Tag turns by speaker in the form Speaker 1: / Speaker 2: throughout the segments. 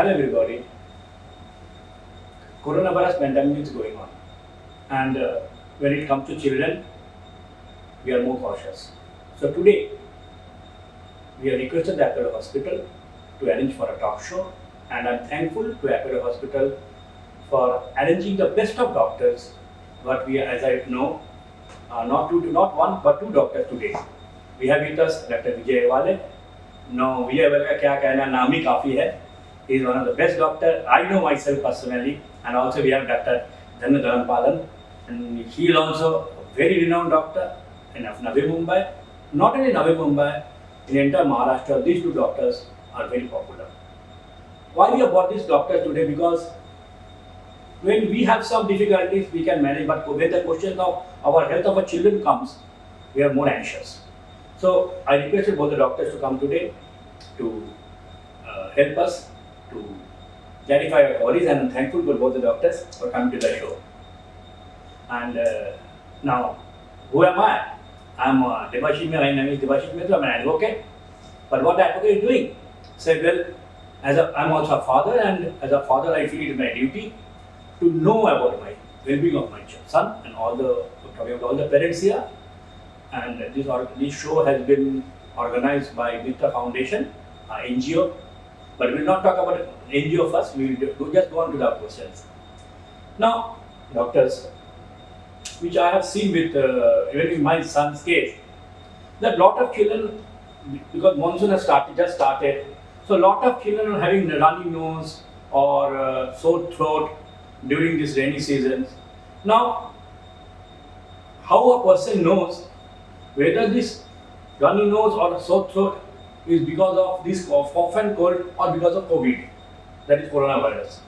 Speaker 1: Hello everybody. Coronavirus pandemic is going on, and when it comes to children, we are more cautious. So today, we are requested the Apollo Hospital to arrange for a talk show, and I'm thankful to Apollo Hospital for arranging the best of doctors. But we, as I know, not one but two doctors today. We have with us Dr. Vijay Wale. No, Vijay Wale का क्या कहना नाम ही काफी है. He is one of the best doctor. I know myself personally, and also we have Dr. Dhanna Dharanpalan, and he is also a very renowned doctor in Navi Mumbai. Not only Navi Mumbai, in entire Maharashtra, these two doctors are very popular. Why we have brought these doctors today? Because when we have some difficulties, we can manage, but when the question of our health of our children comes, we are more anxious. So I requested both the doctors to come today to help us to clarify our worries, and I'm thankful for both the doctors for coming to the show. And now, who am I? I'm Debashis Mehta. My name is Debashis Mehta. I'm an advocate. But what the advocate is doing? Say, well, I'm also a father, and as a father, I feel it is my duty to know about my well-being of my son and all the parents here. And this show has been organized by Mitra Foundation, NGO. But we will not talk about NGO first. We will just go on to the questions. Now, doctors, which I have seen with even in my son's case, that lot of children, because monsoon has just started, so lot of children are having runny nose or sore throat during this rainy season. Now, how a person knows whether this runny nose or sore throat is because of this cough and cold or because of COVID, that is coronavirus?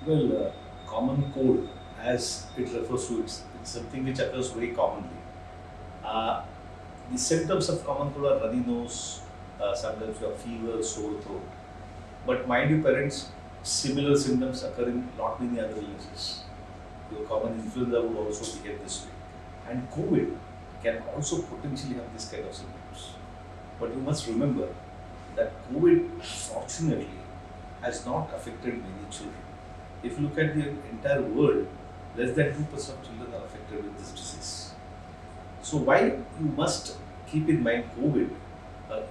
Speaker 2: Well, common cold, as it refers to, it's something which occurs very commonly. The symptoms of common cold are runny nose, sometimes you have fever, sore throat. But mind you, parents, similar symptoms occur in not many other illnesses. Your common influenza would also behave this way. And COVID can also potentially have this kind of symptoms. But you must remember that COVID, fortunately, has not affected many children. If you look at the entire world, less than 2% of children are affected with this disease. So while you must keep in mind COVID,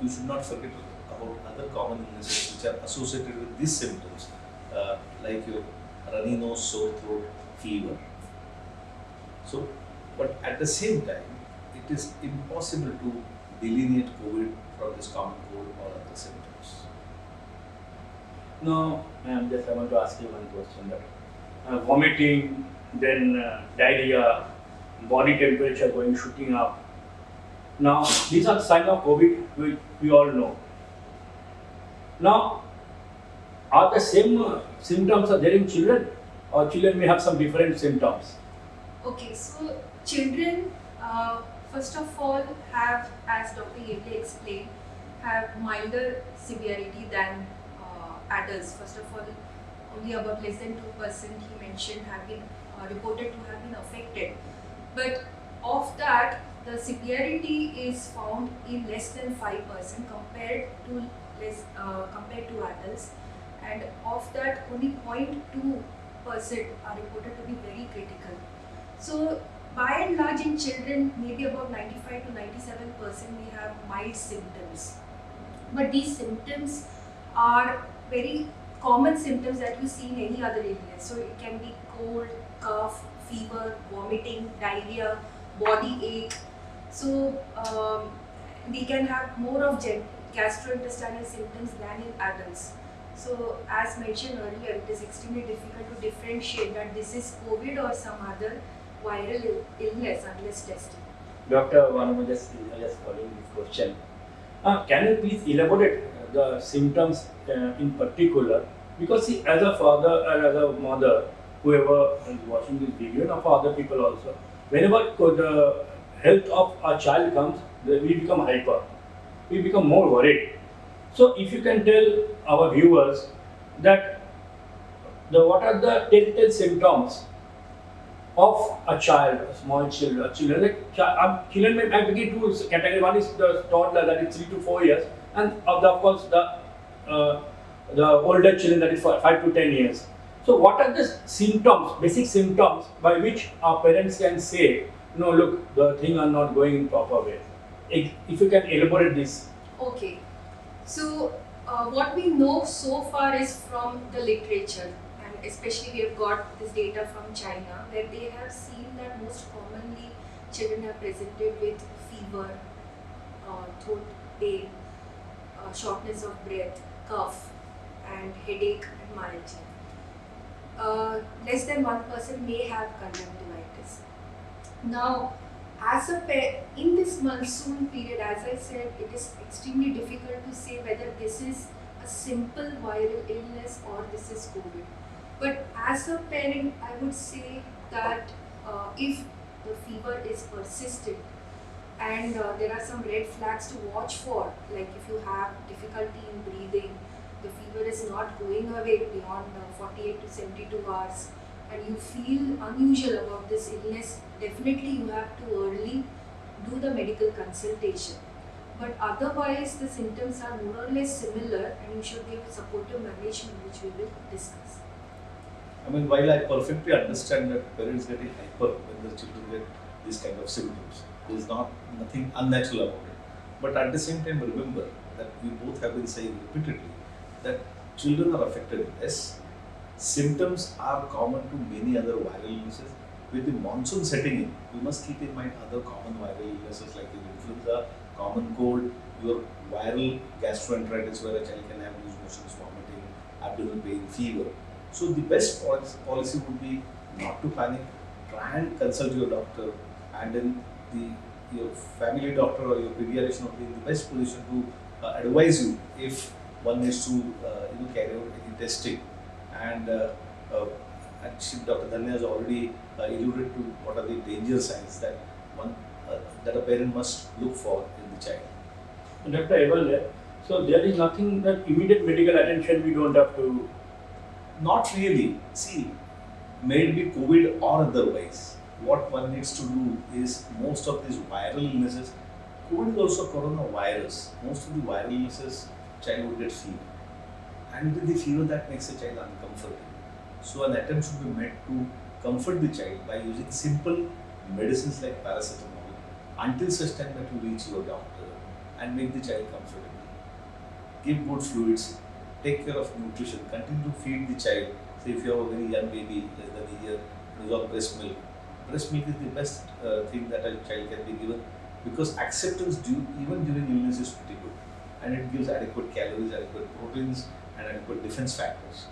Speaker 2: you should not forget about other common illnesses which are associated with these symptoms, like your runny nose, sore throat, fever. So, but at the same time, it is impossible to delineate COVID from this common cold or other symptoms.
Speaker 1: No, ma'am, just I want to ask you one question. That vomiting, then diarrhea, body temperature shooting up. Now, these are signs of COVID, which we all know. Now, are the same symptoms are there in children, or children may have some different symptoms?
Speaker 3: Okay, so children, first of all, have, as Dr. Yegle explained, have milder severity than adults. First of all, only about less than 2% he mentioned have been reported to have been affected. But of that, the severity is found in less than 5% compared to adults, and of that, only 0.2% are reported to be very critical. So, by and large, in children, maybe about 95 to 97% may have mild symptoms. But these symptoms are very common symptoms that you see in any other illness. So, it can be cold, cough, fever, vomiting, diarrhea, body ache. So, we can have more of gastrointestinal symptoms than in adults. So, as mentioned earlier, it is extremely difficult to differentiate that this is COVID or some other viral illness unless tested.
Speaker 1: Doctor, one just following this question. Can you please elaborate the symptoms in particular? Because see, as a father and as a mother, whoever is watching this video, and for other people also, whenever the health of a child comes, we become hyper. We become more worried. So, if you can tell our viewers that what are the telltale symptoms of a child, a small children, children may begin to category. One is the toddler, that is 3 to 4 years, and of course the older children, that is for 5 to 10 years. So what are the symptoms, basic symptoms by which our parents can say, no, look, the thing are not going in proper way? If you can elaborate this.
Speaker 3: Okay, so what we know so far is from the literature, and especially we have got this data from China, where they have seen that most commonly children are presented with fever, throat pain, shortness of breath, cough, and headache and myalgia. Less than 1% may have conjunctivitis. Now, as a in this monsoon period, as I said, it is extremely difficult to say whether this is a simple viral illness or this is COVID. But as a parent, I would say that if the fever is persistent and there are some red flags to watch for, like if you have difficulty in breathing, the fever is not going away beyond 48 to 72 hours, and you feel unusual about this illness, definitely you have to early do the medical consultation. But otherwise, the symptoms are more or less similar, and you should get supportive management, which we will discuss.
Speaker 2: I mean, while I perfectly understand that parents getting hyper when the children get these kind of symptoms, there is nothing unnatural about it. But at the same time, remember that we both have been saying repeatedly that children are affected less. Symptoms are common to many other viral illnesses. With the monsoon setting in, we must keep in mind other common viral illnesses like influenza, common cold, your viral gastroenteritis where a child can have loose motions, vomiting, abdominal pain, fever. So the best policy would be not to panic, try and consult your doctor, and then your family doctor or your pediatrician will be in the best position to advise you if one needs to carry out any testing. And Dr. Dhanya has already alluded to what are the danger signs that that a parent must look for in the child.
Speaker 1: Dr. Eval, so there is nothing that immediate medical attention we don't have to.
Speaker 2: Not really. See, may it be COVID or otherwise, what one needs to do is most of these viral illnesses, COVID is also coronavirus. Most of the viral illnesses, child would get fever. And with the fever, that makes the child uncomfortable. So an attempt should be made to comfort the child by using simple medicines like paracetamol until such time that you reach your doctor and make the child comfortable. Give good fluids, take care of nutrition, continue to feed the child. Say if you have a very young baby, less than a year, who is on breast milk. Breast milk is the best thing that a child can be given because acceptance even during illness is pretty good, and it gives adequate calories, adequate proteins, and adequate defense factors.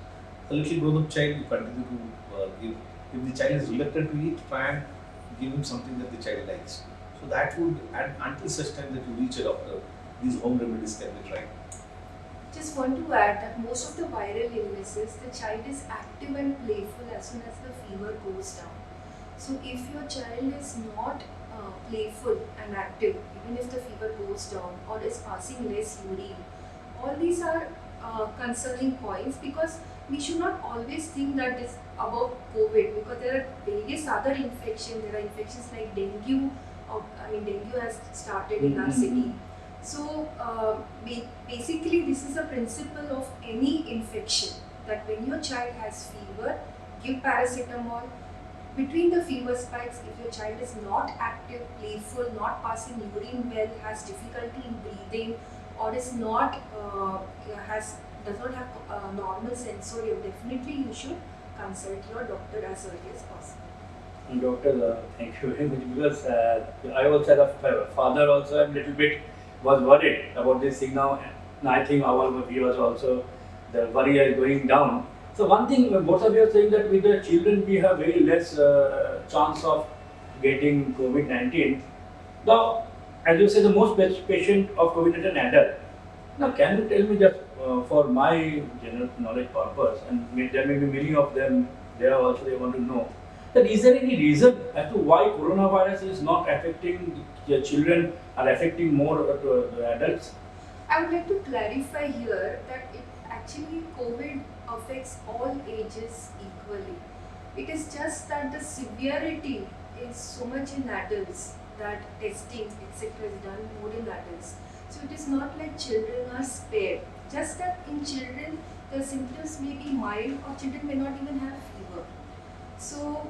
Speaker 2: A little grown-up child, you continue to give. If the child is reluctant to eat, try and give him something that the child likes. So that would, and until such time that you reach a doctor, these home remedies can be tried.
Speaker 3: Just want to add that most of the viral illnesses, the child is active and playful as soon as the fever goes down. So if your child is not playful and active, even if the fever goes down or is passing less urine, all these are concerning points, because we should not always think that it's about COVID, because there are various other infections. There are infections like dengue. Dengue has started in our city. So basically, this is a principle of any infection, that when your child has fever, give paracetamol. Between the fever spikes, if your child is not active, playful, not passing urine well, has difficulty in breathing, or is not does not have normal sensorium, definitely you should consult your doctor as early as possible.
Speaker 1: And doctor, thank you very much, because I also as a father also a little bit was worried about this thing now, and I think our viewers also, the worry is going down. So one thing, both of you are saying that with the children we have very less chance of getting COVID-19. Now, as you say, the most best patient of COVID is an adult. Now, can you tell me just for my general knowledge purpose, and there may be many of them there also they want to know, that is there any reason as to why coronavirus is not affecting the children, are affecting more the adults?
Speaker 3: I would like to clarify here that actually COVID affects all ages equally. It is just that the severity is so much in adults that testing etc. is done more in adults. So it is not like children are spared. Just that in children, the symptoms may be mild or children may not even have fever. So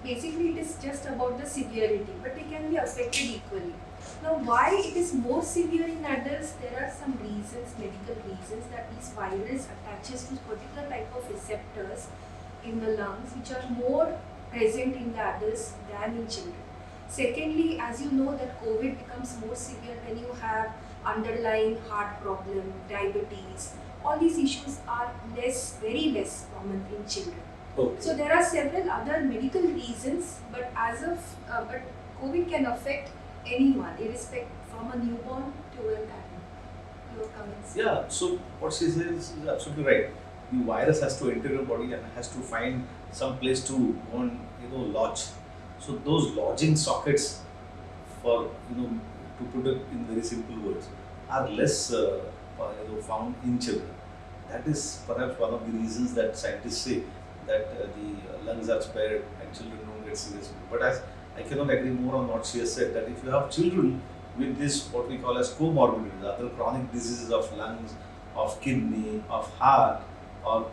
Speaker 3: basically it is just about the severity, but they can be affected equally. Now why it is more severe in adults, there are some reasons, medical reasons, that this virus attaches to particular type of receptors in the lungs which are more present in the adults than in children. Secondly, as you know that COVID becomes more severe when you have underlying heart problem, diabetes. All these issues are very less common in children.
Speaker 1: Okay.
Speaker 3: So there are several other medical reasons, but but COVID can affect anyone, irrespective from a newborn to an adult. Your comments?
Speaker 2: Yeah, so what she says is absolutely right. The virus has to enter your body and has to find some place to go and lodge. So those lodging sockets, for to put it in very simple words, are less found in children. That is perhaps one of the reasons that scientists say that the lungs are spared and children don't get seriously. But as I cannot agree more on what she has said, that if you have children with this what we call as comorbidities, other chronic diseases of lungs, of kidney, of heart, or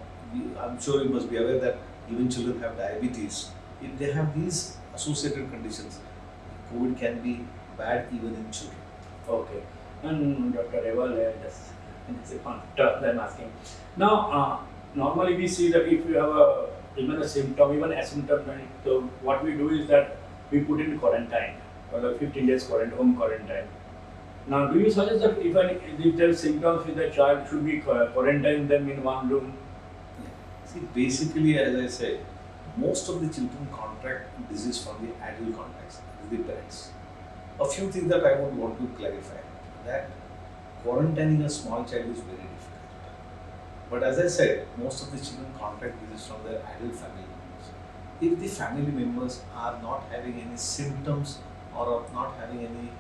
Speaker 2: I'm sure you must be aware that even children have diabetes. If they have these associated conditions, COVID can be bad even in children.
Speaker 1: Okay. And Dr. Reval, it's a fun stuff that I'm asking. Now, normally we see that if you have even a symptom, even asymptomatic, so what we do is that we put in quarantine, or like 15 days home quarantine. Now, do you suggest that if there are symptoms with the child, should we quarantine them in one room?
Speaker 2: See, basically, as I said, most of the children contract disease from the adult contacts with the parents. A few things that I would want to clarify, that quarantining a small child is very difficult. But as I said, most of the children contract disease from their adult family members. If the family members are not having any symptoms or are not having any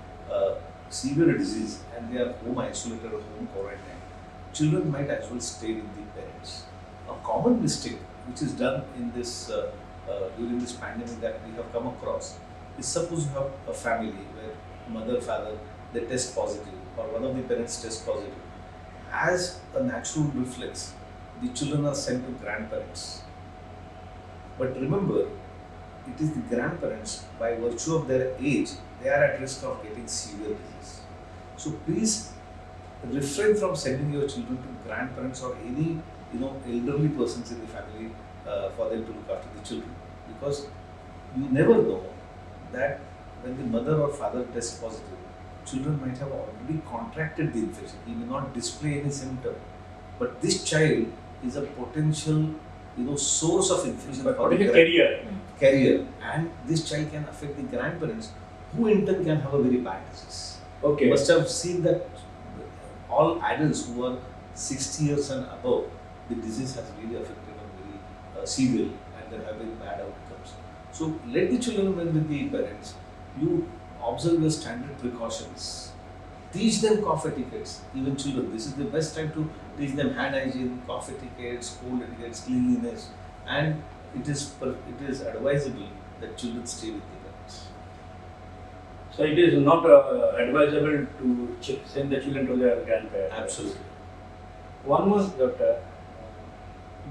Speaker 2: severe disease and they are home isolated or home quarantined, children might as well stay with the parents. A common mistake which is done in this during this pandemic that we have come across is, suppose you have a family where mother, father, they test positive or one of the parents test positive. As a natural reflex, the children are sent to grandparents. But remember, it is the grandparents, by virtue of their age, they are at risk of getting severe disease. So please refrain from sending your children to grandparents or any elderly persons in the family for them to look after the children, because you never know that when the mother or father tests positive, children might have already contracted the infection. He may not display any symptom, but this child is a potential source of infection for the carrier, and this child can affect the grandparents, who in turn can have a very bad disease.
Speaker 1: Okay.
Speaker 2: You must have seen that all adults who are 60 years and above, the disease has really affected them very severely and they're having bad outcomes. So let the children remain with the parents. You observe your standard precautions. Teach them cough etiquettes, even children. This is the best time to teach them hand hygiene, cough etiquettes, cold etiquettes, cleanliness, and it is advisable that children stay with the parents.
Speaker 1: So it is not advisable to send the children to their grandparents.
Speaker 2: Absolutely.
Speaker 1: One more, doctor.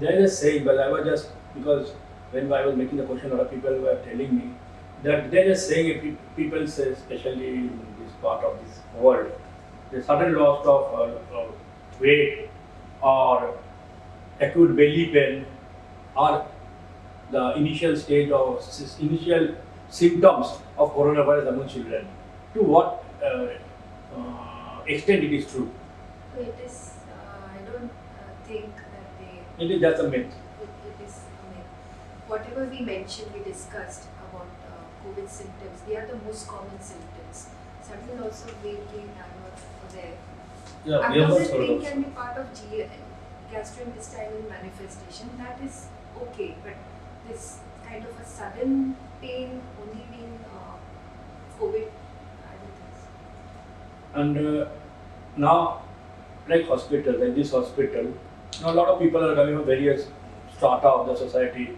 Speaker 1: There is a saying, but I was just, because when I was making the question, a lot of people were telling me that there is a saying, people say, especially in this part of this world, the sudden loss of weight or acute belly pain or the initial stage of initial symptoms of coronavirus among children. To what extent it is true?
Speaker 3: So it is, I don't think that they...
Speaker 1: It is just a myth.
Speaker 3: It is a myth. Whatever we mentioned, we discussed about COVID symptoms, they are the most common symptoms. Sudden loss of weight gain are there.
Speaker 2: Yeah, we have not
Speaker 3: Abdominal
Speaker 2: heard
Speaker 3: pain
Speaker 2: of.
Speaker 3: can be part of gastrointestinal manifestation. That is okay, but this kind of a sudden pain only being COVID, I don't think so.
Speaker 1: And now, like hospitals, like this hospital, now a lot of people are coming from various strata of the society,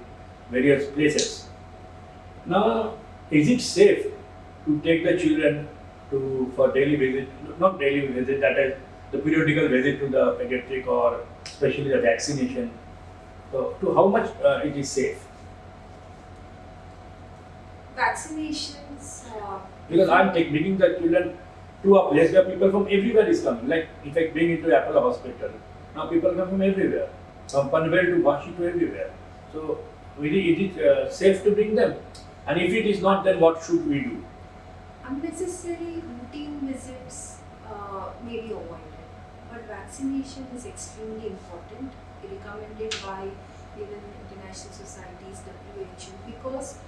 Speaker 1: various places. Now, is it safe to take the children for daily visit, not daily visit, that is the periodical visit to the pediatric or especially the vaccination. So, to how much it is safe?
Speaker 3: Vaccinations.
Speaker 1: Because I'm bringing the children to a place where people from everywhere is coming. Like if I bring into Apollo Hospital, now people come from everywhere, from Panvel to Vashi to everywhere. So really, it is safe to bring them. And if it is not, then what should we do?
Speaker 3: Unnecessary routine visits may be avoided, but vaccination is extremely important, recommended by even international societies, WHO, because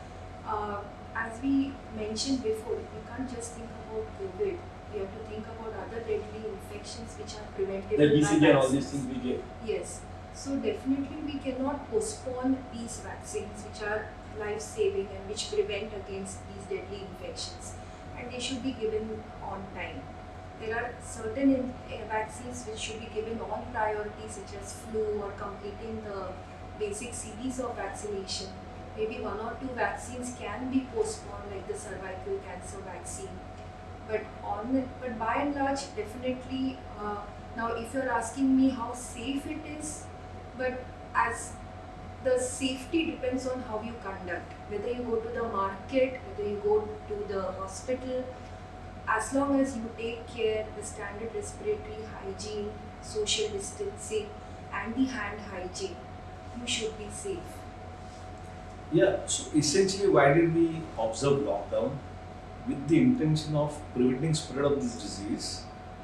Speaker 3: as we mentioned before, we can't just think about COVID. We have to think about other deadly infections which are preventable
Speaker 1: The
Speaker 3: by
Speaker 1: BCG and all these
Speaker 3: vaccines.
Speaker 1: things we get.
Speaker 3: Yes. So definitely we cannot postpone these vaccines which are life-saving and which prevent against these deadly infections, and they should be given on time. There are certain vaccines which should be given on priority, such as flu or completing the basic series of vaccination. Maybe one or two vaccines can be postponed, like the cervical cancer vaccine. But by and large, definitely. Now, if you're asking me how safe it is, but as the safety depends on how you conduct, whether you go to the market, whether you go to the hospital, as long as you take care the standard respiratory hygiene, social distancing, and the hand hygiene, you should be safe.
Speaker 2: Yeah, so essentially, why did we observe lockdown? With the intention of preventing spread of this disease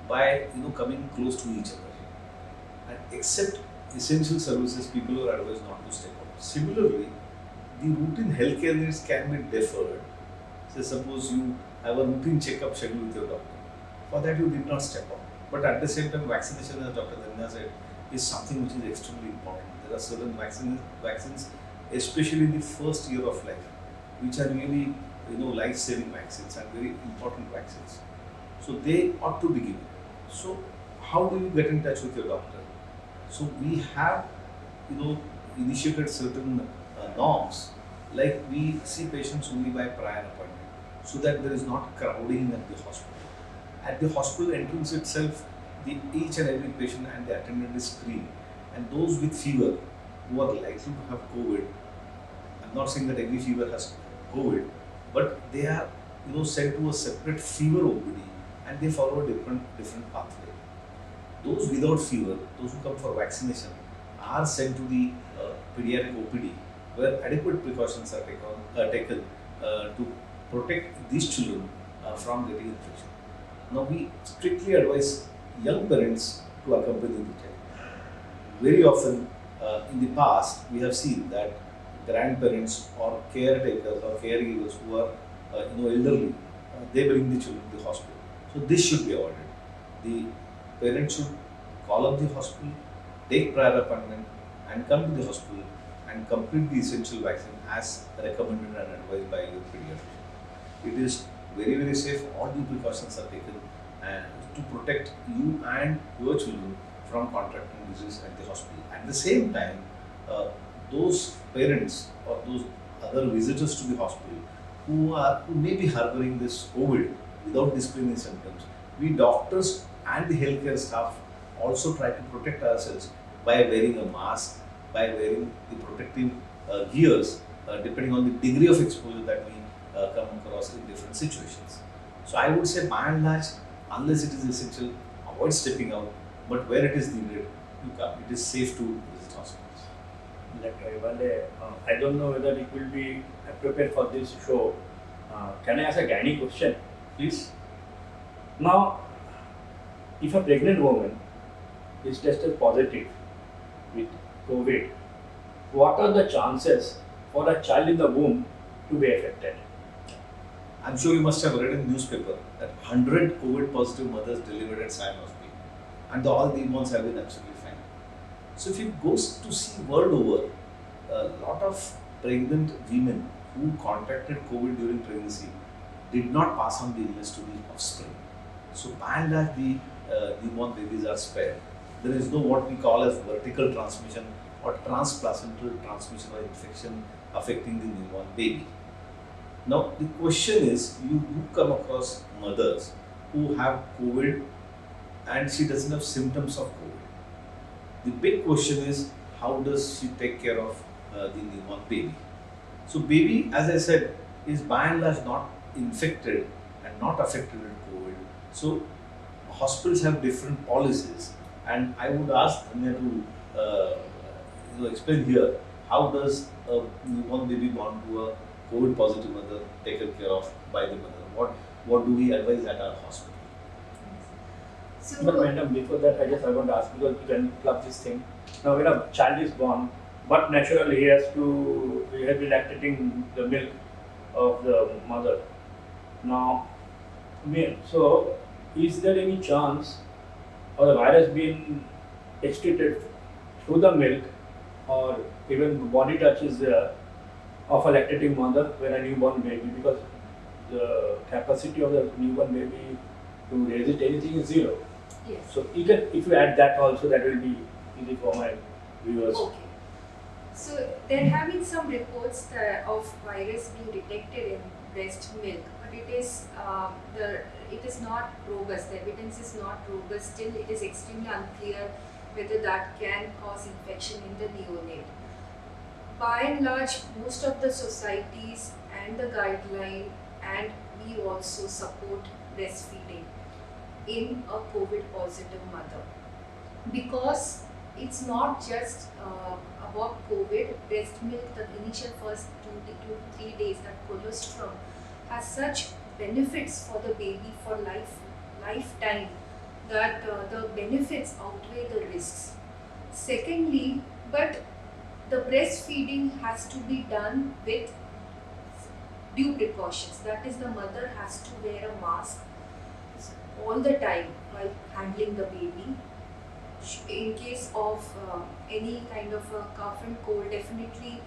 Speaker 2: by coming close to each other. And except essential services, people are advised not to step out. Similarly, the routine healthcare needs can be deferred. Say suppose you have a routine checkup schedule with your doctor. For that you did not step out. But at the same time, vaccination, as Dr. Danya said, is something which is extremely important. There are certain vaccines, especially in the first year of life, which are really life-saving vaccines and very important vaccines. So they ought to be given. So how do you get in touch with your doctor? So we have initiated certain norms, like we see patients only by prior appointment, so that there is not crowding at the hospital. At the hospital entrance itself, each and every patient and the attendant is screened, and those with fever who are likely to have COVID. I'm not saying that every fever has COVID, but they are sent to a separate fever OPD and they follow a different pathway. Those without fever, those who come for vaccination, are sent to the pediatric OPD, where adequate precautions are taken to protect these children from getting infection. Now we strictly advise young parents to accompany the child. Very often in the past, we have seen that grandparents or caretakers or caregivers who are elderly, they bring the children to the hospital. So this should be avoided. The parents should call up the hospital, take prior appointment, and come to the hospital and complete the essential vaccine as recommended and advised by your pediatrician. It is very safe. All due precautions are taken and to protect you and your children from contracting disease at the hospital. At the same time, those parents or those other visitors to the hospital who may be harboring this COVID without displaying the symptoms, we doctors and the healthcare staff also try to protect ourselves by wearing a mask, by wearing the protective gears, depending on the degree of exposure that we come across in different situations. So I would say, by and large, unless it is essential, avoid stepping out. But where it is needed, you come. It is safe to visit hospitals.
Speaker 1: I don't know whether it will be appropriate for this show. Can I ask a gynae question, please? Now, if a pregnant woman is tested positive with COVID, what are the chances for a child in the womb to be affected?
Speaker 2: I'm sure you must have read in the newspaper that 100 COVID positive mothers delivered at Sion Hospital, and all the newborns have been absolutely fine. So if you go to see world over, a lot of pregnant women who contracted COVID during pregnancy did not pass on the illness to the offspring. So by and large, the newborn babies are spared. There is no what we call as vertical transmission or transplacental transmission or infection affecting the newborn baby. Now the question is, you do come across mothers who have COVID and she doesn't have symptoms of COVID. The big question is how does she take care of the newborn baby? So baby, as I said, is by and large not infected and not affected with COVID. So hospitals have different policies, and I would ask Anya to explain here how does a newborn baby born to a COVID positive mother taken care of by the mother? What do we advise at our hospital?
Speaker 3: So,
Speaker 1: But madam, before that, I want to ask, because you can plug this thing. Now, when a child is born, but naturally he has to be lactating the milk of the mother. Now, so is there any chance of the virus being excreted through the milk, or even body touches of a lactating mother when a newborn baby, because the capacity of the newborn baby to resist anything is zero.
Speaker 3: yes.
Speaker 1: So you can, if you add that also, that will be easy for my viewers.
Speaker 3: Okay. So there have been some reports of virus being detected in breast milk, but it is not robust. The evidence is not robust. Still, it is extremely unclear whether that can cause infection in the neonate. By and large, most of the societies and the guideline, and we also support breastfeeding in a COVID positive mother, because it's not just about COVID. Breast milk, the initial first 2 to 3 days, that colostrum has such benefits for the baby for lifetime, that the benefits outweigh the risks. Secondly, but the breastfeeding has to be done with due precautions. That is, the mother has to wear a mask all the time while handling the baby. In case of any kind of a cough and cold, definitely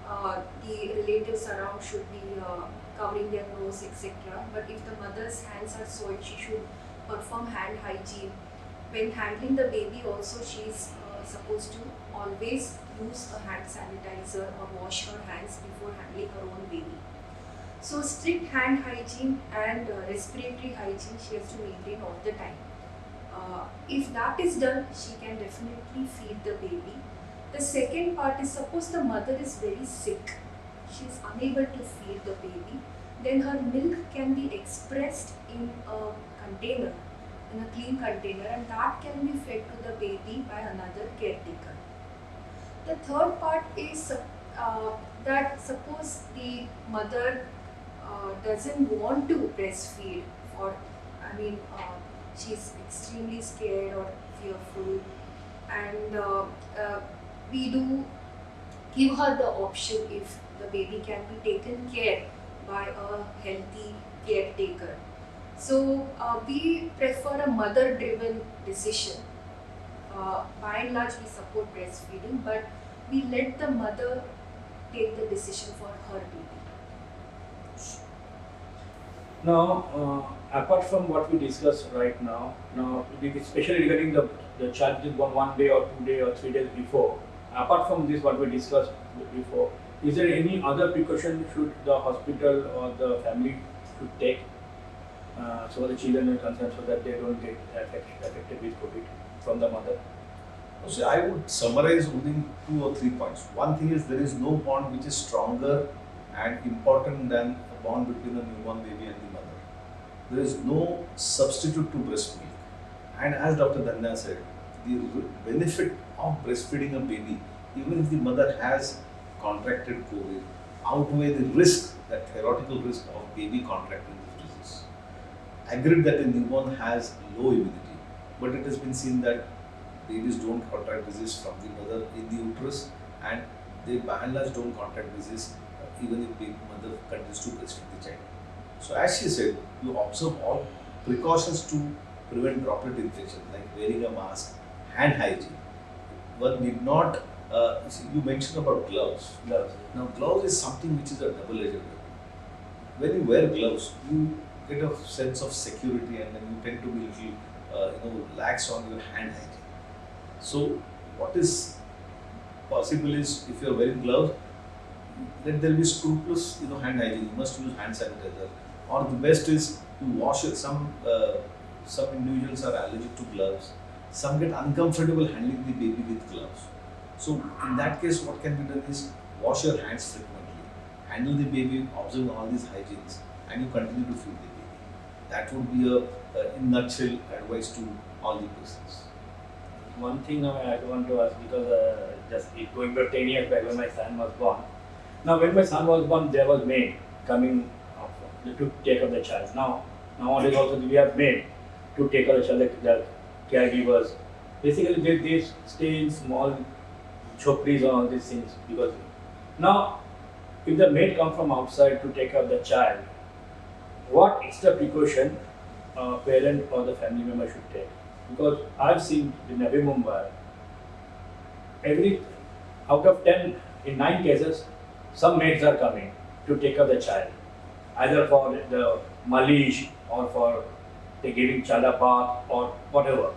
Speaker 3: the relatives around should be covering their nose, etc. But if the mother's hands are soiled, she should perform hand hygiene. When handling the baby also, she is supposed to always use a hand sanitizer or wash her hands before handling her own baby. So strict hand hygiene and respiratory hygiene she has to maintain all the time. If that is done, she can definitely feed the baby. The second part is, suppose the mother is very sick, she is unable to feed the baby, then her milk can be expressed in a container, in a clean container, and that can be fed to the baby by another caretaker. The third part is that suppose the mother doesn't want to breastfeed, or she's extremely scared or fearful, and we do give her the option if the baby can be taken care by a healthy caretaker. So we prefer a mother-driven decision. By and large, we support breastfeeding, but we let the mother take the decision for her baby.
Speaker 1: Now, apart from what we discussed right now, especially regarding the child is born 1 day or 2 days or 3 days before, apart from this what we discussed before, is there any other precaution should the hospital or the family should take so the children are concerned, so that they don't get affected with COVID from the mother?
Speaker 2: So I would summarize only 2 or 3 points. One thing is, there is no bond which is stronger and important than a bond between a newborn baby and the mother. There is no substitute to breast milk. And as Dr. Danya said, the benefit of breastfeeding a baby, even if the mother has contracted COVID, outweigh the risk, that theoretical risk of baby contracting this disease. Agreed that a newborn has low immunity, but it has been seen that babies don't contract disease from the mother in the uterus, and they by and large don't contract disease even if the mother continues to breastfeed the child. So as she said, you observe all precautions to prevent droplet infection, like wearing a mask, hand hygiene. One need not, you mentioned about gloves. Now gloves is something which is a double-edged weapon. When you wear gloves, you get a sense of security, and then you tend to be little lax on your hand hygiene. So what is possible is, if you are wearing gloves, let there be scrupulous hand hygiene. You must use hand sanitizer. Or the best is to wash it. Some individuals are allergic to gloves. Some get uncomfortable handling the baby with gloves. So in that case, what can be done is wash your hands frequently, handle the baby, observe all these hygienes, and you continue to feed the baby. That would be in nutshell advice to all the persons.
Speaker 1: One thing I want to ask, because going back 10 years back when my son was born. Now, when my son was born, there was maid coming to take care of the child. Nowadays also we have maid to take care of the child, the caregivers. Basically, they stay in small chopris or all these things, because now, if the maid come from outside to take care of the child, what extra precaution parent or the family member should take? Because I've seen in Navi Mumbai, out of 10, in 9 cases, some maids are coming to take care of the child, either for the malish or for the giving child a bath or whatever.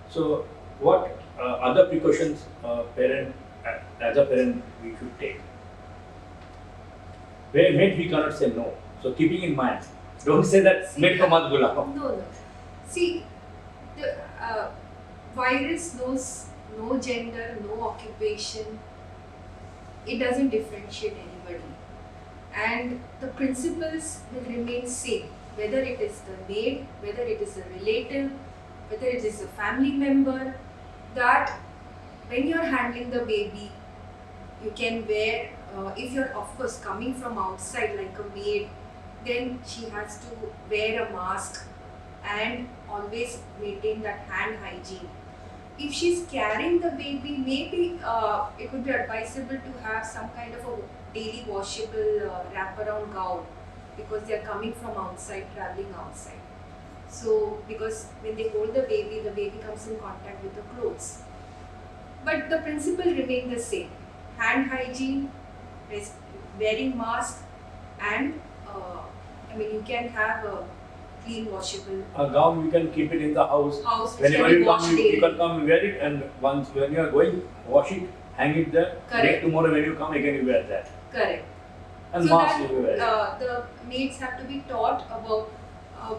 Speaker 1: So, what other precautions as a parent we should take? Where maid we cannot say no. So, keeping in mind, don't say that maid ko mat bulao.
Speaker 3: No. See, the virus knows no gender, no occupation. It doesn't differentiate anybody. And the principles will remain same, whether it is the maid, whether it is a relative, whether it is a family member, that when you're handling the baby, you can wear, if you're of course coming from outside like a maid, then she has to wear a mask and always maintain that hand hygiene. If she's carrying the baby, maybe it would be advisable to have some kind of a daily washable wraparound gown, because they are coming from outside, traveling outside. So, because when they hold the baby comes in contact with the clothes. But the principle remain the same: hand hygiene, wearing mask, and you can have a clean washable
Speaker 1: A gown we can keep it in the house.
Speaker 3: which
Speaker 1: Whenever
Speaker 3: can be
Speaker 1: you
Speaker 3: washed
Speaker 1: come, you
Speaker 3: daily.
Speaker 1: can come wear it, and once when you are going, wash it, hang it there.
Speaker 3: Correct.
Speaker 1: Tomorrow when you come again, you wear that.
Speaker 3: Correct.
Speaker 1: And
Speaker 3: So
Speaker 1: mask
Speaker 3: that
Speaker 1: you wear it.
Speaker 3: the maids have to be taught about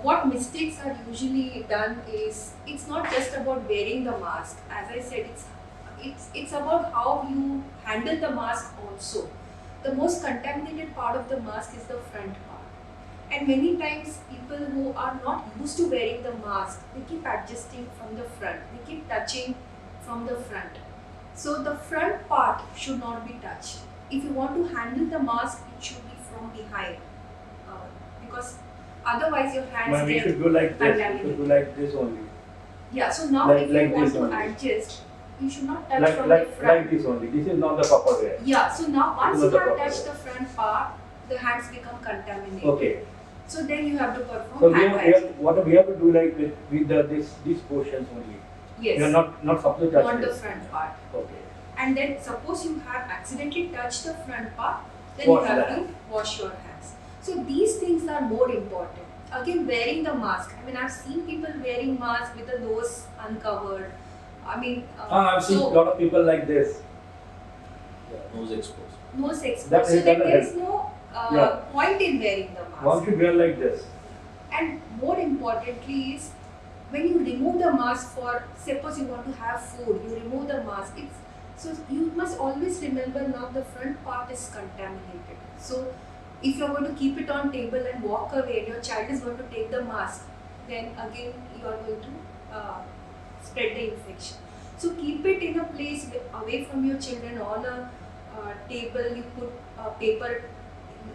Speaker 3: what mistakes are usually done. Is it's not just about wearing the mask. As I said, it's about how you handle the mask also. The most contaminated part of the mask is the front part. And many times people who are not used to wearing the mask, they keep adjusting from the front. They keep touching from the front. So the front part should not be touched. If you want to handle the mask, it should be from behind. Because otherwise your hands
Speaker 1: But we
Speaker 3: get
Speaker 1: should go like this. We should
Speaker 3: contaminated.
Speaker 1: go like this only.
Speaker 3: Yeah, so now
Speaker 1: Like-
Speaker 3: if you
Speaker 1: like
Speaker 3: want
Speaker 1: this
Speaker 3: to
Speaker 1: only.
Speaker 3: adjust, you should not touch
Speaker 1: Like
Speaker 3: from
Speaker 1: like
Speaker 3: the front.
Speaker 1: like this only. This is not the proper way.
Speaker 3: Yeah, so now once
Speaker 1: This
Speaker 3: you
Speaker 1: is the
Speaker 3: have
Speaker 1: proper
Speaker 3: touched
Speaker 1: way.
Speaker 3: the front part, the hands become contaminated.
Speaker 1: Okay.
Speaker 3: So then you have to perform
Speaker 1: So
Speaker 3: hand hygiene.
Speaker 1: what we have to do like with these portions only.
Speaker 3: Yes,
Speaker 1: We are not supposed to touch
Speaker 3: not the
Speaker 1: this.
Speaker 3: front part.
Speaker 1: Okay.
Speaker 3: And then suppose you have accidentally touched the front part, then
Speaker 1: Wash
Speaker 3: you have
Speaker 1: the
Speaker 3: to wash your hands. So these things are more important. Again, wearing the mask. I've seen people wearing mask with the nose uncovered.
Speaker 1: I've seen a lot of people like this.
Speaker 2: Nose exposed.
Speaker 3: Nose
Speaker 1: That
Speaker 3: exposed. So
Speaker 1: is
Speaker 3: then
Speaker 1: gonna
Speaker 3: there is no
Speaker 1: Yeah.
Speaker 3: point in wearing the mask.
Speaker 1: One should wear like this.
Speaker 3: And more importantly is, when you remove the mask for, suppose you want to have food, you remove the mask. So you must always remember now the front part is contaminated. So if you're going to keep it on table and walk away and your child is going to take the mask, then again you are going to spread the infection. So keep it in a place away from your children, on a table. You put paper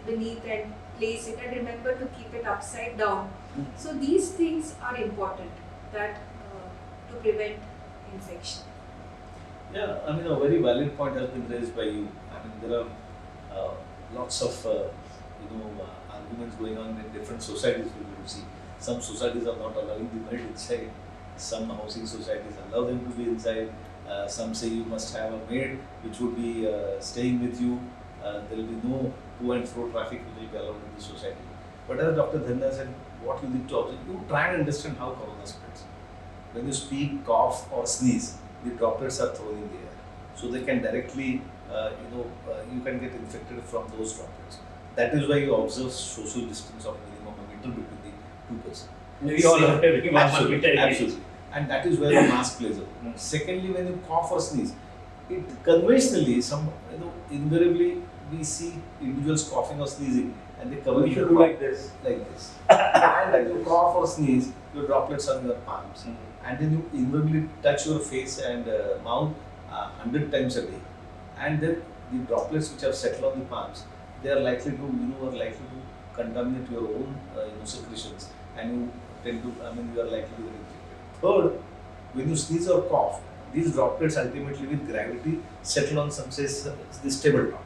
Speaker 3: beneath and place it, and remember to keep it upside down. So these things are important, that to prevent infection.
Speaker 2: Yeah, a very valid point has been raised by you. There are lots of arguments going on in different societies. We will see some societies are not allowing the maid inside. Some housing societies allow them to be inside. Some say you must have a maid which would be staying with you. There will be no to and fro traffic which will be allowed in the society. But as Dr. Dhanna said, what you need to observe, you try and understand how corona spreads. When you speak, cough or sneeze, the droplets are thrown in the air. So they can directly, you can get infected from those droplets. That is why you observe social distance of minimum counter between the two persons.
Speaker 1: We all have every mask.
Speaker 2: Absolutely. And that is where the mask plays a role.
Speaker 1: Mm.
Speaker 2: Secondly, when you cough or sneeze, it conventionally, invariably we see individuals coughing or sneezing, and they cover
Speaker 1: We
Speaker 2: their
Speaker 1: should do
Speaker 2: mouth
Speaker 1: like this.
Speaker 2: like this. And when you cough or sneeze, your droplets on your palms,
Speaker 1: Mm.
Speaker 2: and then you invariably touch your face and mouth 100 times a day, and then the droplets which are settled on the palms, they are likely to contaminate your own secretions, and you tend to you are likely to get infected. Third, when you sneeze or cough, these droplets ultimately with gravity settle on some say this tabletop.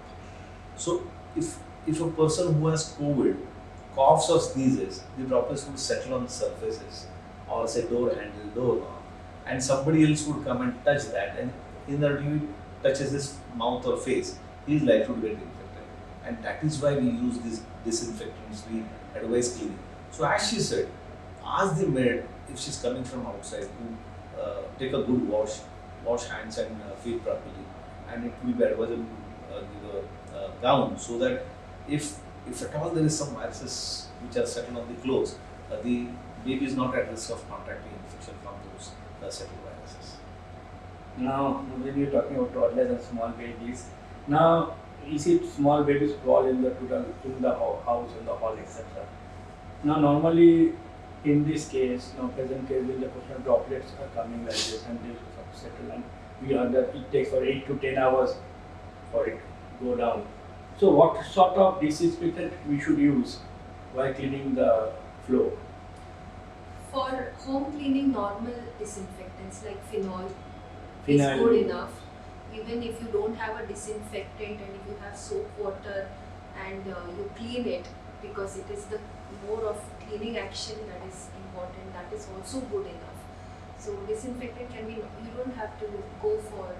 Speaker 2: So if a person who has COVID coughs or sneezes, the droplets would settle on surfaces or say door handle, doorknob, and somebody else would come and touch that, and inadvertently touches his mouth or face, he is likely to get infected. And that is why we use these disinfectants, we advise cleaning. So as she said, ask the maid if she's coming from outside to take a good wash hands and feet properly, and it will be advisable to give a gown, so that if at all there is some viruses which are settled on the clothes, the baby is not at risk of contracting infection from those settled viruses.
Speaker 1: Now, when you're talking about toddlers and small babies, now you see small babies crawl in the house, in the hall, etc. Now, normally in this case, present case, when the question of droplets are coming like this and they settle, and we heard that it takes for 8 to 10 hours for it to go down. So, what sort of disinfectant we should use while cleaning the floor?
Speaker 3: For home cleaning, normal disinfectants like phenol is
Speaker 1: Phenyl.
Speaker 3: good enough. Even if you don't have a disinfectant and if you have soap water and you clean it, because it is the more of cleaning action that is important, that is also good enough. So disinfectant can be, you don't have to go for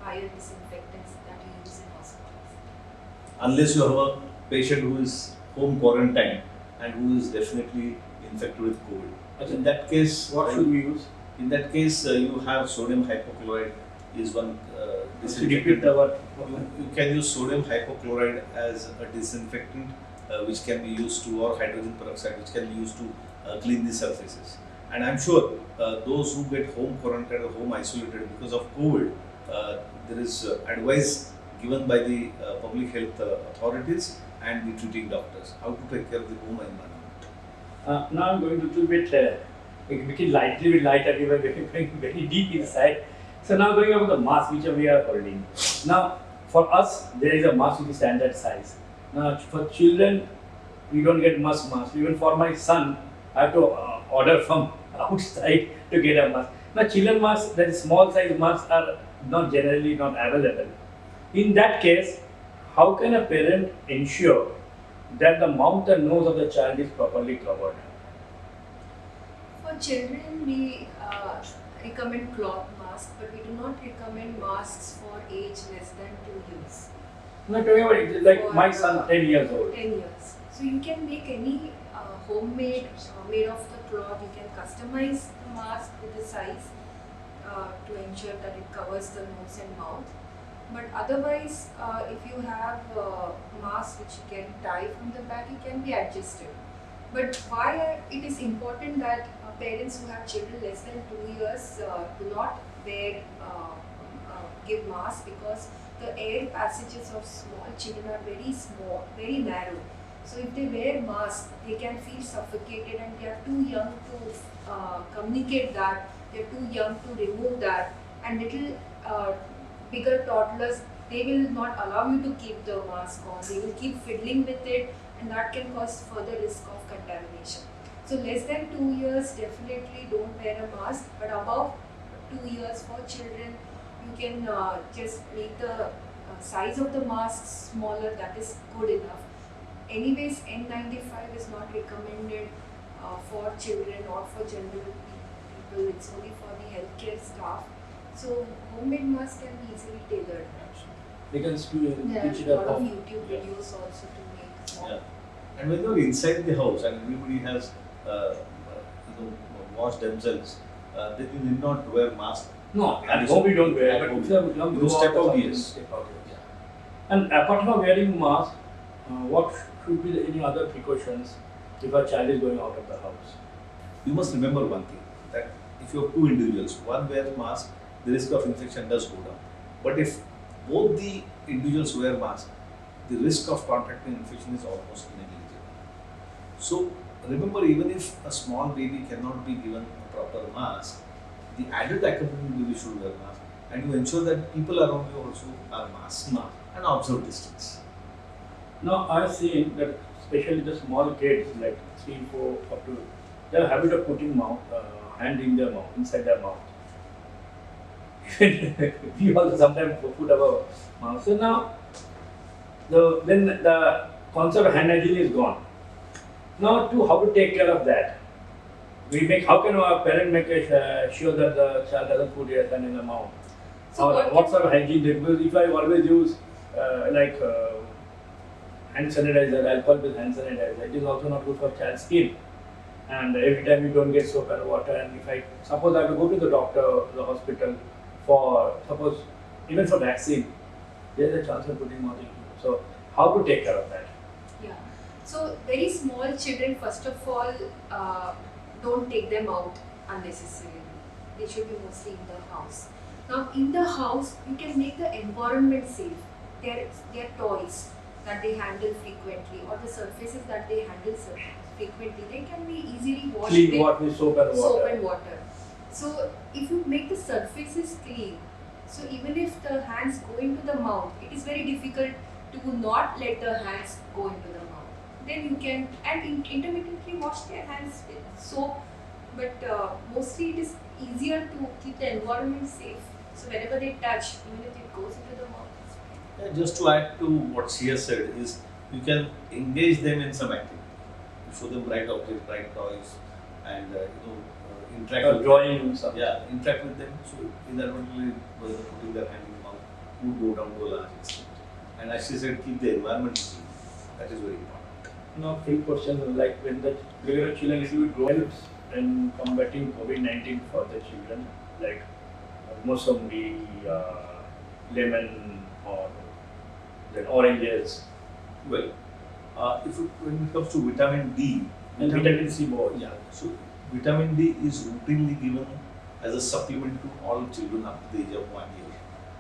Speaker 3: higher disinfectants that you use in hospitals.
Speaker 2: Unless you have a patient who is home quarantined and who is definitely infected with COVID.
Speaker 1: Okay.
Speaker 2: In that case,
Speaker 1: What should we use?
Speaker 2: In that case, you have sodium hypochlorite is one
Speaker 1: To repeat
Speaker 2: disinfectant.
Speaker 1: the word.
Speaker 2: You can use sodium hypochlorite as a disinfectant, which can be used to, or hydrogen peroxide, which can be used to clean the surfaces. And I'm sure those who get home quarantined or home isolated because of COVID, there is advice given by the public health authorities and the treating doctors how to take care of the home environment.
Speaker 1: Now I'm going to do a bit, make it lightly lighter, we were going very deep inside. So now going about the mask which we are holding. Now for us there is a mask which is standard size. Now for children we don't get much mask. Even for my son I have to order from outside to get a mask. Now children masks, that is small size masks, are generally not available. In that case, how can a parent ensure that the mouth and nose of the child is properly covered?
Speaker 3: For children, we recommend cloth masks, but we do not recommend masks for age less than 2 years.
Speaker 1: I'm talking about it, like
Speaker 3: For,
Speaker 1: my son, 10 years old.
Speaker 3: 10 years. So you can make any homemade, made of the cloth. You can customize the mask with the size to ensure that it covers the nose and mouth. But otherwise, if you have mask which you can tie from the back, it can be adjusted. But why it is important that parents who have children less than 2 years do not wear give mask, because the air passages of small children are very small, very narrow. So if they wear mask, they can feel suffocated, and they are too young to communicate that. They are too young to remove that, and little bigger toddlers, they will not allow you to keep the mask on. They will keep fiddling with it, and that can cause further risk of contamination. So less than 2 years, definitely don't wear a mask, but above 2 years for children, you can just make the size of the mask smaller, that is good enough. Anyways, N95 is not recommended for children or for general people, it's only for the healthcare staff. So homemade mask can be easily tailored.
Speaker 1: They can
Speaker 3: There are
Speaker 1: pitch it
Speaker 3: a lot
Speaker 1: up.
Speaker 3: of YouTube videos also to make small.
Speaker 2: Yeah. And when you're inside the house and everybody has washed themselves, then you need not wear mask.
Speaker 1: No,
Speaker 2: And
Speaker 1: at
Speaker 2: so-
Speaker 1: home we don't wear,
Speaker 2: at
Speaker 1: but
Speaker 2: home.
Speaker 1: if you have young
Speaker 2: You
Speaker 1: go
Speaker 2: step
Speaker 1: out or
Speaker 2: out,
Speaker 1: something,
Speaker 2: yes.
Speaker 1: step out, yes. And apart from wearing mask, what should be any other precautions if a child is going out of the house.
Speaker 2: You must remember one thing, that if you have two individuals, one wears mask, the risk of infection does go down. But if both the individuals wear mask, the risk of contracting infection is almost negligible. So remember, even if a small baby cannot be given a proper mask, the adult accompanying baby should wear mask, and you ensure that people around you also are masked and observe distance.
Speaker 1: Now I've seen that especially the small kids like 3, 4 up to they have a habit of putting hand in their mouth, inside their mouth. We also sometimes put our mouth. So now then the concept of hand hygiene is gone. Now to how to take care of that? How can our parent make sure that the child doesn't put their hand in the mouth?
Speaker 3: So
Speaker 1: Or what sort of hygiene? Because if I always use hand sanitizer, alcohol-based hand sanitizer, it is also not good for child's skin. And every time you don't get soap and water, and if I suppose I have to go to the doctor, the hospital for suppose even for vaccine, there is a chance of putting mouth in. So how to take care of that?
Speaker 3: Yeah. So very small children, first of all, don't take them out unnecessarily. They should be mostly in the house. Now in the house, you can make the environment safe. Their toys that they handle frequently, or the surfaces that they handle frequently, they can be easily washed
Speaker 1: Clean water with soap and water.
Speaker 3: soap and water. So if you make the surfaces clean, so even if the hands go into the mouth, it is very difficult to not let the hands go into the mouth. Then you can intermittently wash their hands with soap, but mostly it is easier to keep the environment safe. So wherever they touch, even if it goes into the mouth, it's fine.
Speaker 2: Just to add to what she has said is, you can engage them in some activity. You show them bright objects, bright toys, and interact with
Speaker 1: Drawing
Speaker 2: them.
Speaker 1: something.
Speaker 2: Yeah, interact with them. So inadvertently, putting their hand in the mouth would go down to a large extent. And as she said, keep the environment clean. That is very important.
Speaker 1: Now, few questions like when the regular children little bit grow helps in combating COVID-19 for the children, like Mossambi, lemon, or then oranges,
Speaker 2: Well, when it comes to vitamin D,
Speaker 1: and vitamin C more.
Speaker 2: yeah, so vitamin D is routinely given as a supplement to all children up to the age of 1 year,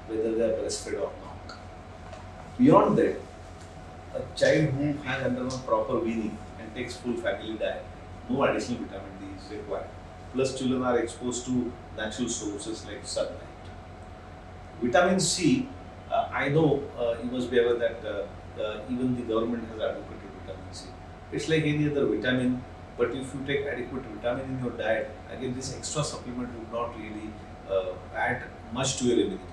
Speaker 2: whether they are breastfed or not. Beyond that, a child who has undergone proper weaning and takes full family diet, no additional vitamin D is required. Plus, children are exposed to natural sources like sunlight. Vitamin C, I know you must be aware that even the government has advocated vitamin C. It's like any other vitamin, but if you take adequate vitamin in your diet, again this extra supplement would not really add much to your immunity.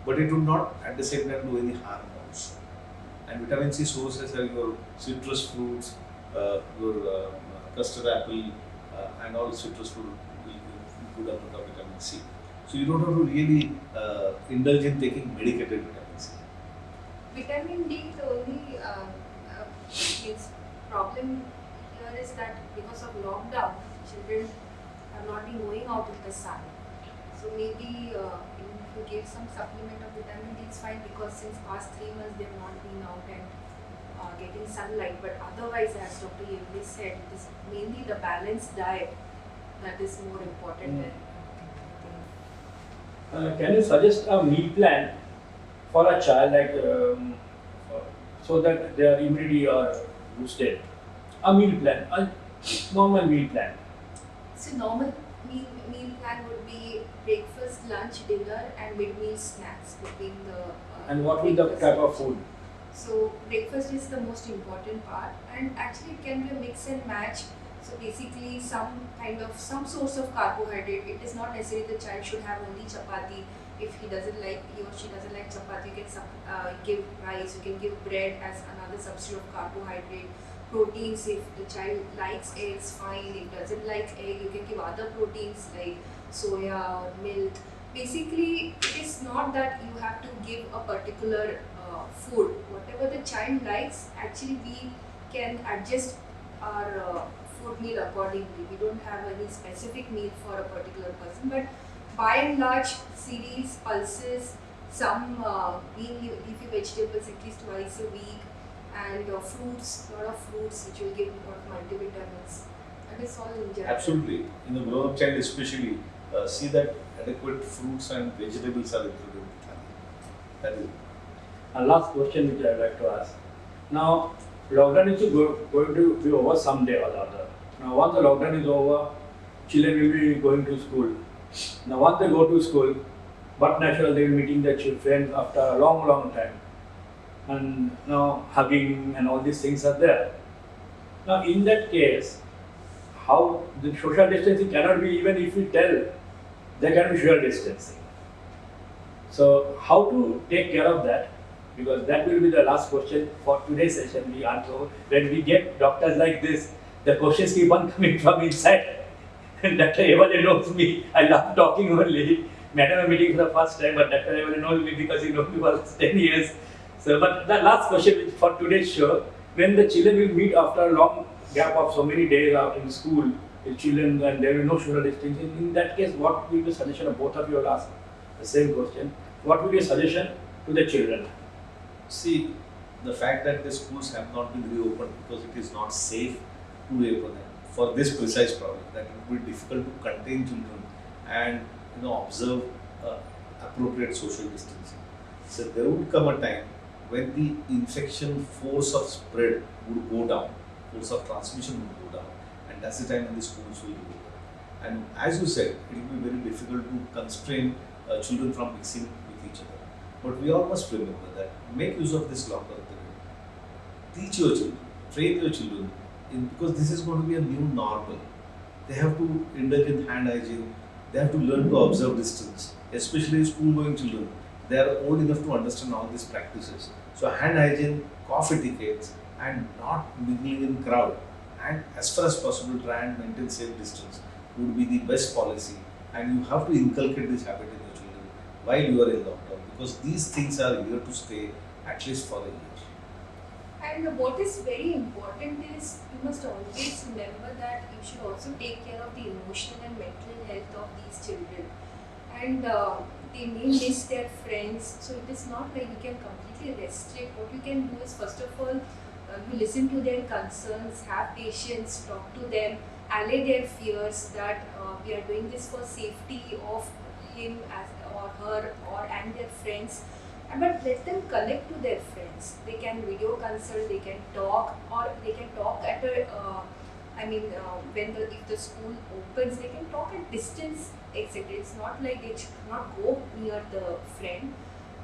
Speaker 2: But it would not at the same time do any harm also. And vitamin C sources are your citrus fruits, your custard apple, and all citrus fruit will give good amount of vitamin C. So you don't have to really indulge in taking medicated vitamin C.
Speaker 3: Vitamin D, the only its problem here is that because of lockdown, children have not been going out in the sun. So maybe if you give some supplement of vitamin D, it's fine, because since past 3 months they have not been out and getting sunlight. But otherwise, as Dr. Yevli said, it is mainly the balanced diet that is more important than anything.
Speaker 1: Can you suggest a meal plan for a child, like so that their immunity are boosted? A meal plan, a normal meal plan.
Speaker 3: So normal meal plan would be breakfast, lunch, dinner, and mid-meal snacks between the.
Speaker 1: And what will the
Speaker 3: breakfast
Speaker 1: type of
Speaker 3: lunch.
Speaker 1: food?
Speaker 3: So breakfast is the most important part, and actually it can be a mix and match. So basically some source of carbohydrate. It is not necessarily the child should have only chapati. If he or she doesn't like chapati, you can give rice, you can give bread as another substitute of carbohydrate. Proteins, if the child likes eggs, fine. If doesn't like egg, you can give other proteins like soya or milk. Basically, it is not that you have to give a particular food. Whatever the child likes, actually we can adjust our food meal accordingly. We don't have any specific meal for a particular person, but by and large, cereals, pulses, some green leafy vegetables at least twice a week, and fruits, lot of fruits which will give lot of multivitamins. That is all in general.
Speaker 2: Absolutely. In the grown up child especially, see that adequate fruits and vegetables are included in the thali. That is.
Speaker 1: And last question which I would like to ask. Now, lockdown is going to be over someday or the other. Now, once the lockdown is over, children will be going to school. Now, once they go to school, but natural they will be meeting their friends after a long, long time. And now hugging and all these things are there. Now, in that case, how the social distancing cannot be, even if we tell, there can be social distancing. So, how to take care of that? Because that will be the last question for today's session we answer. When we get doctors like this, the questions keep on coming from inside. And Dr. Evale knows me. I love talking only. Madam, I'm meeting for the first time, but Dr. Evale knows me because he knows me for 10 years. So, but the last question for today's show, when the children will meet after a long gap of so many days out in school, the children, and there will be no social distancing, in that case, what will be the suggestion of both of you will ask the same question? What will be a suggestion to the children?
Speaker 2: See, the fact that the schools have not been reopened because it is not safe to reopen them for this precise problem, that it will be difficult to contain children and observe appropriate social distancing. So there would come a time when the infection force of spread would go down, force of transmission would go down, and that's the time when the schools will be open. And as you said, it will be very difficult to constrain children from mixing with each other. But we all must remember that make use of this lockdown period. Teach your children, train your children, because this is going to be a new normal. They have to indulge in hand hygiene, they have to learn to observe distance, especially school-going children. They are old enough to understand all these practices. So hand hygiene, cough etiquettes, and not mingling in crowd, and as far as possible try and maintain safe distance would be the best policy. And you have to inculcate this habit in your children while you are in lockdown, because these things are here to stay at least for a year.
Speaker 3: And what is very important is you must always remember that you should also take care of the emotional and mental health of these children. And they may miss their friends, so it is not like you can completely restrict. What you can do is, first of all, you listen to their concerns, have patience, talk to them, allay their fears that we are doing this for safety of him or her and their friends. But let them connect to their friends. They can video consult, they can talk, or they can talk at a if the school opens, they can talk at distance, etc. It's not like they should not go near the friend.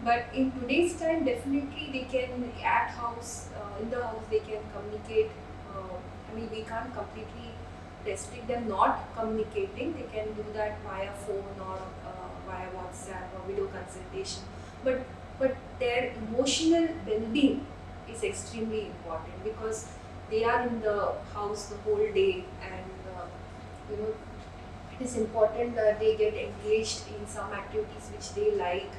Speaker 3: But in today's time, definitely they can in the house they can communicate. We can't completely restrict them not communicating. They can do that via phone or via WhatsApp or video consultation. But their emotional well-being is extremely important, because they are in the house the whole day, and it is important that they get engaged in some activities which they like.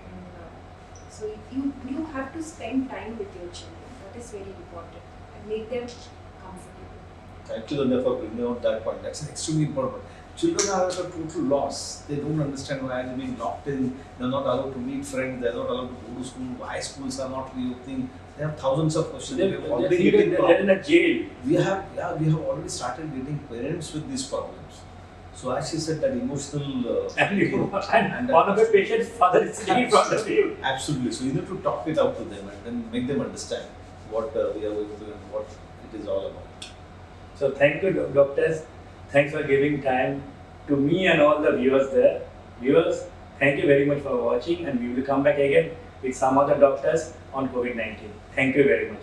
Speaker 3: And so you have to spend time with your children. That is very important, and make them comfortable.
Speaker 2: Thank you, Danya, for bringing out that point. That's extremely important. Children are at a total loss. They don't understand why they're being locked in. They're not allowed to meet friends. They're not allowed to go to school. Why schools are not reopening? They have thousands of questions.
Speaker 1: They're in a jail.
Speaker 2: We have already started getting parents with these problems. So as she said, that emotional
Speaker 1: and one of the patient's father is sitting in front of you.
Speaker 2: Absolutely. So you need to talk it out to them and then make them understand what we are going through and what it is all about.
Speaker 1: So thank you, doctors. Thanks for giving time to me and all the viewers there. Viewers, thank you very much for watching, and we will come back again with some other doctors on COVID-19. Thank you very much.